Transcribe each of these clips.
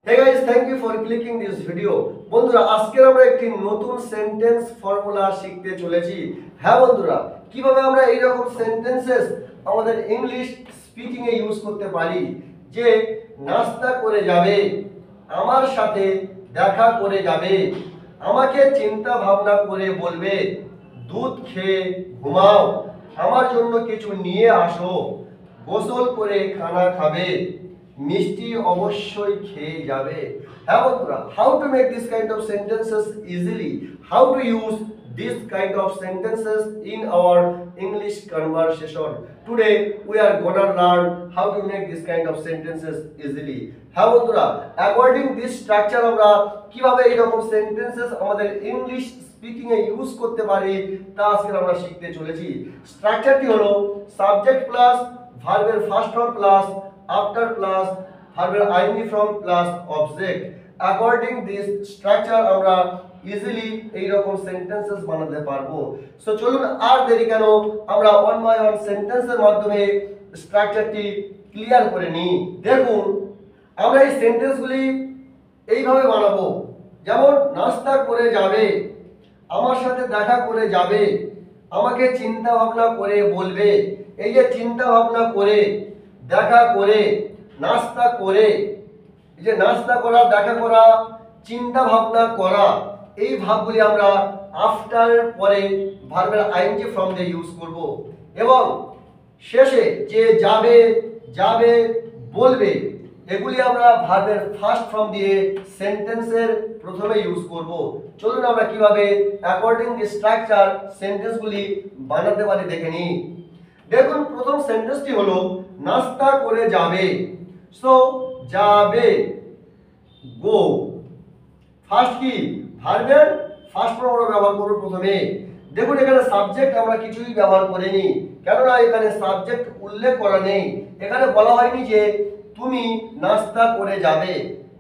Hey guys, thank you for clicking this video. বন্ধুরা আজকে আমরা একটি নতুন সেন্টেন্স ফর্মুলা শিখতে চলেছি। হ্যাঁ বন্ধুরা, কিভাবে আমরা এই রকম সেন্টেন্সেস আমাদের ইংলিশ স্পিকিং এ ইউজ করতে পারি। যে নাস্তা করে যাবে, আমার সাথে দেখা করে যাবে, আমাকে চিন্তা ভাবনা করে বলবে, দুধ খেয়ে ঘুমাও, আমার জন্য কিছু নিয়ে আসো, গোসল করে খানা খাবে, মিষ্টি অবশ্যই খেয়ে যাবে। হ্যাঁ বন্ধুরা, how to make this kind of sentences easily, how to use this kind of sentences in our English conversation. Today we are gonna learn how to make this kind of sentences easily. হ্যাঁ বন্ধুরা, according this structure আমরা কিভাবে এই রকম sentences আমাদের English speaking এ use করতে পারি তা আজকে আমরা শিখতে চলেছি। স্ট্রাকচারটি হলো সাবজেক্ট প্লাস ভার্বের first form plus after plus verb ing from plus object. According this structure আমরা ইজিলি এই রকম সেন্টেন্সেস বানাতে পারবো। সো চলুন আর দেরি কেন, আমরা ওয়ান বাই ওয়ান সেন্টেন্সের মাধ্যমে স্ট্রাকচারটি ক্লিয়ার করে নিই। দেখুন, আমরা এই সেন্টেন্সগুলি এইভাবে বানাবো। যেমন নাস্তা করে যাবে, আমার সাথে দেখা করে যাবে, আমাকে চিন্তা ভাবনা করে বলবে। এই যে চিন্তা ভাবনা করে, দেখা করে, নাস্তা করে, এই যে নাস্তা করা, দেখা করা, চিন্তা ভাবনা করা, এই ভাবগুলি আমরা আফটার পরে ভার্বের আইএনজি ফর্ম দিয়ে ইউজ করব। এবং শেষে যে যাবে, যাবে, বলবে, এগুলি আমরা ভার্বের ফার্স্ট ফর্ম দিয়ে সেন্টেন্সের প্রথমে ইউজ করব। চলুন আমরা কিভাবে অ্যাকর্ডিং দি স্ট্রাকচার সেন্টেন্সগুলি বানাতে পারি দেখে নিই। দেখুন, প্রথম সেন্টেন্সটি হলো নাস্তা করে যাবে। সো যাবে, গো। ফার্স্ট কি ভার্বের ফার্স্ট ফর্ম আমরা ব্যবহার করব প্রথমে। দেখুন, এখানে সাবজেক্ট আমরা কিছুই ব্যবহার করিনি, কেননা এখানে সাবজেক্ট উল্লেখ করা নেই। এখানে বলা হয়নি যে তুমি নাস্তা করে যাবে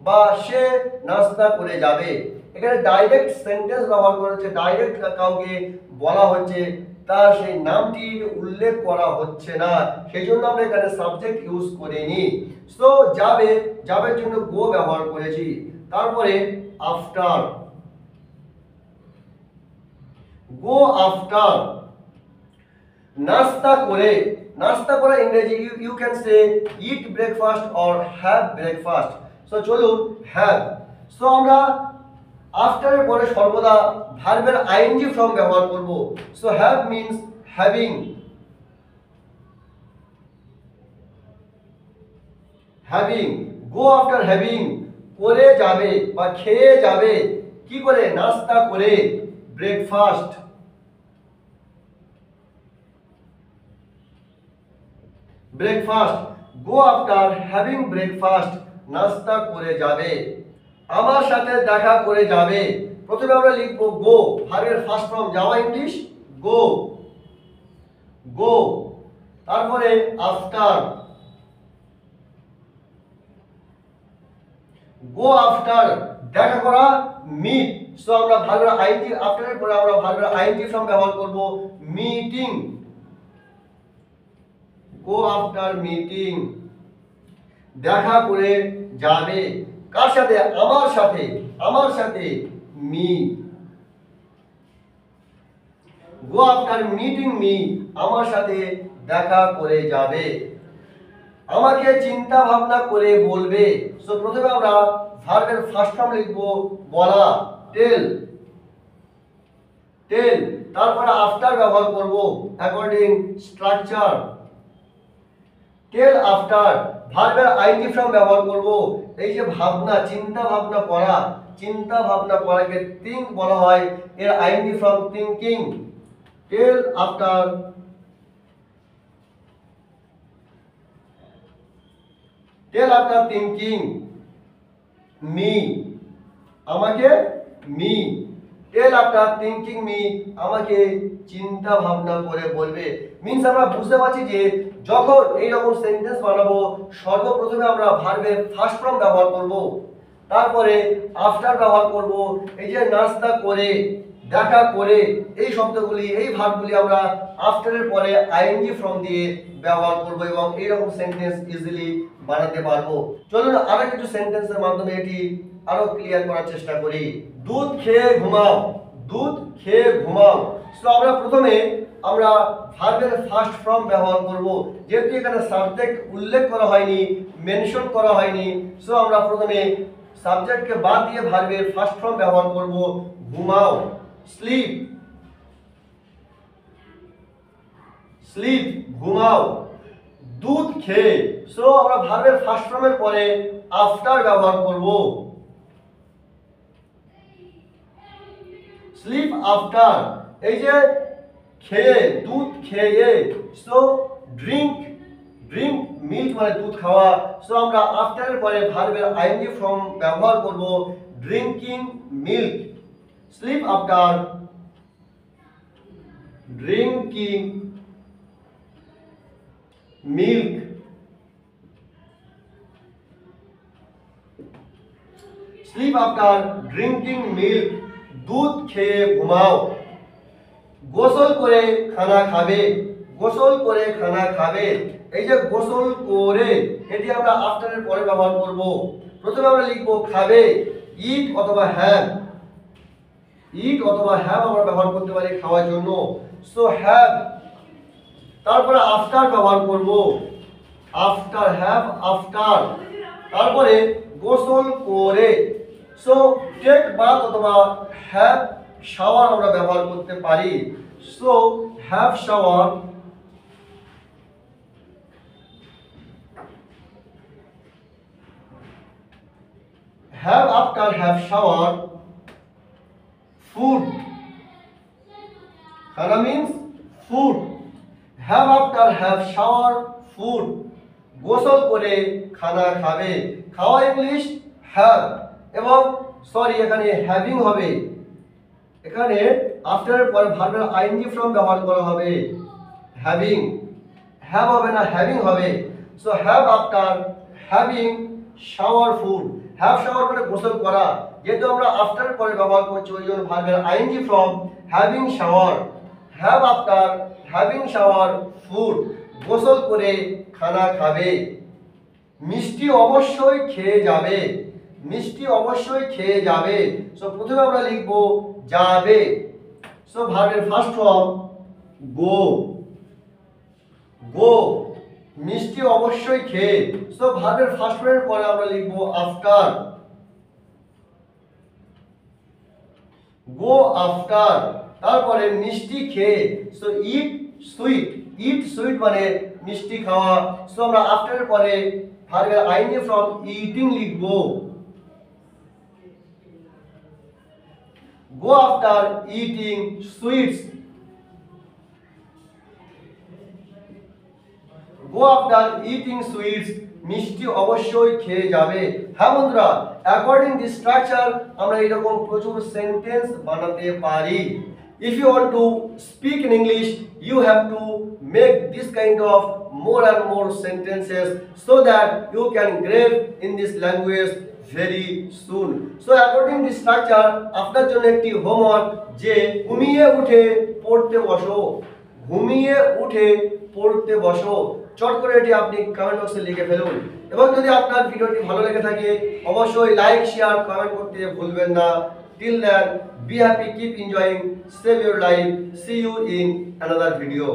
বা সে নাস্তা করে যাবে। এখানে ডাইরেক্ট সেন্টেন্স ব্যবহার করা হচ্ছে, ডাইরেক্ট কাউকে বলা হচ্ছে, তার সেই নামটি উল্লেখ করা হচ্ছে না, সেই জন্য আমরা এখানে সাবজেক্ট ইউজ করিনি। সো যাবে, যাবের জন্য গো ব্যবহার করেছি। তারপরে আফটার, গো আফটার। নাস্তা করে, নাস্তা করা ইংরেজি you can say it breakfast or have breakfast. So চলুন হ্যাভ। সো আমরা আফটারের পরে সর্বদা ভার্বের আইএনজি ফর্ম ব্যবহার করব। So have means having, having. Go after having, করে যাবে বা খেয়ে যাবে, কি করে, নাস্তা করে, breakfast. Breakfast, go after having breakfast, নাস্তা করে যাবে। আমার সাথে দেখা করে যাবে, প্রথমে আমরা লিখবো গো, ভার্বের ফার্স্ট ফর্ম যাওয়া ইংলিশ, গো, গো। তারপরে আফটার, গো আফটার, দেখা করা, মিট। সো আমরা ভার্বের আইএনজি আফটারের পরে আমরা ভার্বের আইএনজি ফর্ম ব্যবহার করব, মিটিং, গো আফটার মিটিং। দেখা করে যাবে, কার সাথে, আমার সাথে, আমার সাথে, মি। গো আফটার মিটিং মি, আমার সাথে দেখা করে যাবে, আমাকে চিন্তা ভাবনা করে বলবে। সো প্রথমে আমরা ভার্বের ফার্স্ট ফর্ম লিখব বলা, টেল, টেল। তারপরে আফটার ব্যবহার করব অ্যাকর্ডিং স্ট্রাকচার, টেল আফটার। ভার্বের আইএনজি ফর্ম ব্যবহার করব, এই যে ভাবনা, চিন্তা ভাবনা করা, চিন্তা ভাবনা করাকে থিঙ্ক বলা হয়, এর আইএনজি ফর্ম থিঙ্কিং। টেল আফটার, টেল আফটার থিঙ্কিং মি, আমাকে, মি। টেল আফটার থিঙ্কিং মি, আমাকে চিন্তা ভাবনা করে বলবে। মিন্স আমরা বুঝতে পারছি যে যখন এই রকম সেন্টেন্স বানাবো সর্বপ্রথমে আমরা ভার্বের ফার্স্ট ফর্ম ব্যবহার করব, তারপরে আফটার ব্যবহার করব, এই যে নাস্তা করে, দেখা করে, এই শব্দগুলি, এই ভার্বগুলি আমরা আফটারের পরে আইএনজি ফর্ম দিয়ে ব্যবহার করব এবং এইরকম সেন্টেন্স ইজিলি বানাতে পারবো। চলুন আরো কিছু সেন্টেন্সের মাধ্যমে এটি আরো ক্লিয়ার করার চেষ্টা করি। দুধ খেয়ে ঘুমাও, দুধ খেয়ে ঘুমাও। সো আমরা প্রথমে ভার্বের ফার্স্ট ফর্ম ব্যবহার করব। যেহেতু এখানে সাবজেক্ট উল্লেখ করা হয়নি, মেনশন করা হয়নি, সো আমরা প্রথমে সাবজেক্টকে বাদ দিয়ে ভার্বের ফার্স্ট ফর্ম ব্যবহার করব, ঘুমাও, স্লিপ, স্লিপ, ঘুমাও। দুধ খেয়ে, সো আমরা ভার্বের ফার্স্ট ফর্মের পরে আফটার ব্যবহার করব, স্লিপ আফটার। এই যে খেয়ে, দুধ খেয়ে, সো ড্রিঙ্ক, ড্রিঙ্ক মিল্ক মানে দুধ খাওয়া, সো আমরা আফটারের পরে ভার্বের আইএনজি ফর্ম ব্যবহার করব, drinking milk, slip after, drinking milk. Slip after drinking milk, দুধ খেয়ে ঘুমাও। গোসল করে খানা খাবে, গোসল করে খানা খাবে। এই যে গোসল করে, এটি আমরা আফটারের পরে ব্যবহার করব। প্রথমে আমরা লিখব খাবে, ইট অথবা হ্যাভ, ইট অথবা হ্যাভ আমরা ব্যবহার করতে পারি খাওয়ার জন্য, সো হ্যাভ। তারপরে আফটার ব্যবহার করব, আফটার, হ্যাভ আফটার। তারপরে গোসল করে, সো টেক বাথ অথবা হ্যাভ শাওয়ার আমরা ব্যবহার করতে পারি, so have shower. Have after have shower. Food, খানা means food, have after have shower food. গোসল করে খানা খাবে, খাওয়া ইংলিশ হ্যাভ, এবং সরি এখানে হ্যাভিং হবে, এখানে আফটারের পরে ভার্বের আইএনজি ফর্ম ব্যবহার করা হবে, হ্যাভিং, হ্যাভ হবে না হ্যাভিং হবে, so have after having shower food. Have shower মানে গোসল করা, যেহেতু আমরা আফটারের পরে ব্যবহার করছি ওই জন্য ভার্বের ING form having shower, have after having shower food. গোসল করে খানা খাবে। মিষ্টি অবশ্যই খেয়ে যাবে, মিষ্টি অবশ্যই খেয়ে যাবে। সো প্রথমে আমরা লিখব যাবে, সো ভার্বের ফার্স্ট ফর্ম গো, গো, মিষ্টি অবশ্যই খেয়ে, সো ভার্বের ফার্স্ট ফর্মের পরে আমরা লিখব আফটার, গো আফটার। তারপরে মিষ্টি খেয়ে, so it sweet, it sweet মানে মিষ্টি খাওয়া, সো আমরা আফটারের পরে ভার্বের আইএনজি ফর্ম ইটিং লিখব, go after eating sweets, go after eating sweets, মিষ্টি অবশ্যই খেয়ে যাবে। হ্যাঁ বন্ধুরা, অ্যাকর্ডিং দিস স্ট্রাকচার আমরা এরকম প্রচুর সেন্টেন্স বানাতে পারি। If you want to speak in English, you have to make this kind of more and more sentences so that you can grab in this language very soon. So according to this structure, আপনার জন্য একটি homework, যে ঘুমিয়ে উঠে পড়তে বসো, ঘুমিয়ে উঠে পড়তে বসো। চট করে এটি আপনি কমেন্ট বক্সে লিখে ফেলুন, এবং যদি আপনার ভিডিওটি ভালো লেগে থাকে অবশ্যই লাইক, শেয়ার, কমেন্ট করতে ভুলবেন না। Till then, be happy, keep enjoying, save your life. See you in another video.